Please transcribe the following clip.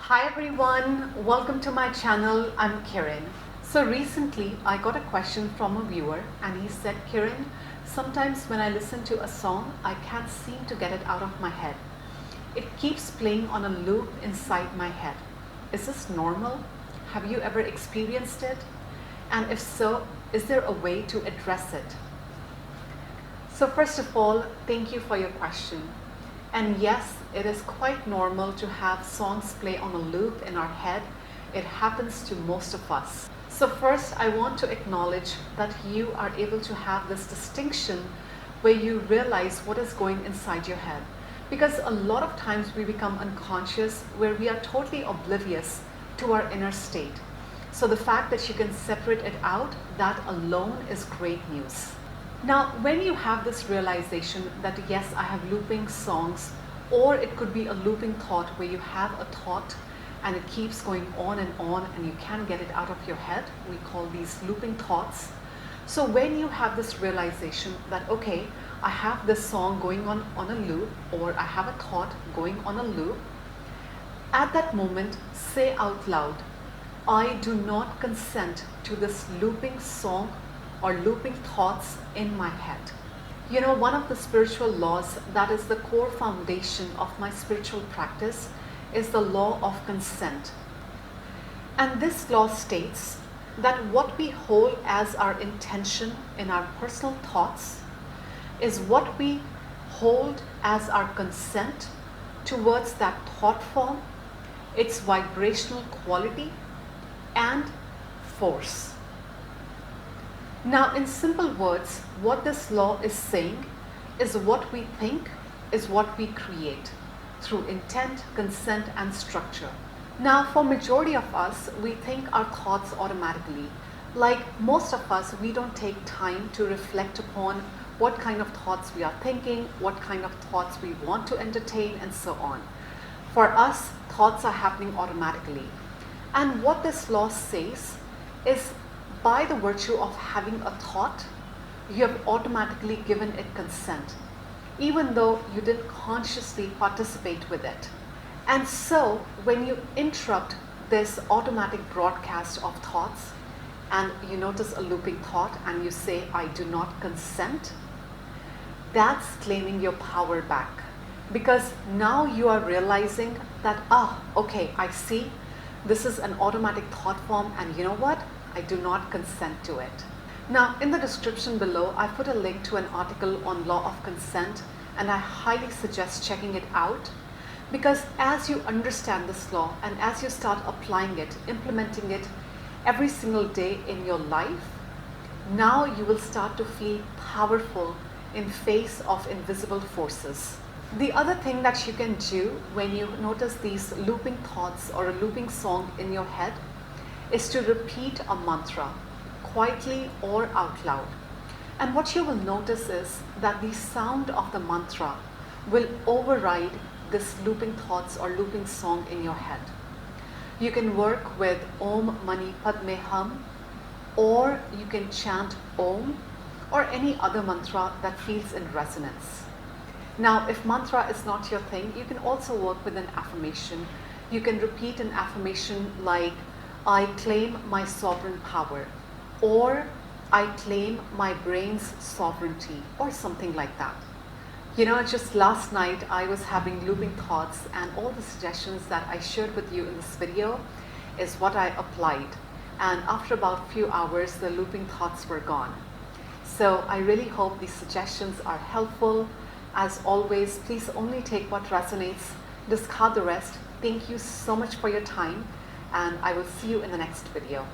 Hi everyone, welcome to my channel. I'm Kiran. So recently I got a question from a viewer and he said, Kiran, sometimes when I listen to a song, I can't seem to get it out of my head. It keeps playing on a loop inside my head. Is this normal? Have you ever experienced it? And if so, is there a way to address it? So first of all, thank you for your question. And yes, it is quite normal to have songs play on a loop in our head. It happens to most of us. So first, I want to acknowledge that you are able to have this distinction where you realize what is going inside your head. Because a lot of times we become unconscious where we are totally oblivious to our inner state. So the fact that you can separate it out, that alone is great news. Now, when you have this realization that yes, I have looping songs, or it could be a looping thought where you have a thought and it keeps going on and you can't get it out of your head, we call these looping thoughts. So when you have this realization that, okay, I have this song going on a loop, or I have a thought going on a loop, at that moment, say out loud, I do not consent to this looping song or looping thoughts in my head. You know, one of the spiritual laws that is the core foundation of my spiritual practice is the law of consent. And this law states that what we hold as our intention in our personal thoughts is what we hold as our consent towards that thought form, its vibrational quality and force. Now, in simple words, what this law is saying is what we think is what we create through intent, consent, and structure. Now, for majority of us, we think our thoughts automatically. Like most of us, we don't take time to reflect upon what kind of thoughts we are thinking, what kind of thoughts we want to entertain, and so on. For us, thoughts are happening automatically. And what this law says is, by the virtue of having a thought, you have automatically given it consent, even though you didn't consciously participate with it. And so when you interrupt this automatic broadcast of thoughts and you notice a looping thought and you say, I do not consent, that's claiming your power back. Because now you are realizing that, okay, I see, this is an automatic thought form, and you know what? I do not consent to it. Now, in the description below, I put a link to an article on law of consent, and I highly suggest checking it out, because as you understand this law and as you start applying it, implementing it every single day in your life, now you will start to feel powerful in face of invisible forces. The other thing that you can do when you notice these looping thoughts or a looping song in your head is to repeat a mantra, quietly or out loud. And what you will notice is that the sound of the mantra will override this looping thoughts or looping song in your head. You can work with Om Mani Padme Hum, or you can chant Om or any other mantra that feels in resonance. Now, if mantra is not your thing, you can also work with an affirmation. You can repeat an affirmation like, I claim my sovereign power, or I claim my brain's sovereignty, or something like that. You know, just last night I was having looping thoughts, and all the suggestions that I shared with you in this video is what I applied. And after about a few hours, the looping thoughts were gone. So I really hope these suggestions are helpful. As always, please only take what resonates, discard the rest. Thank you so much for your time, and I will see you in the next video.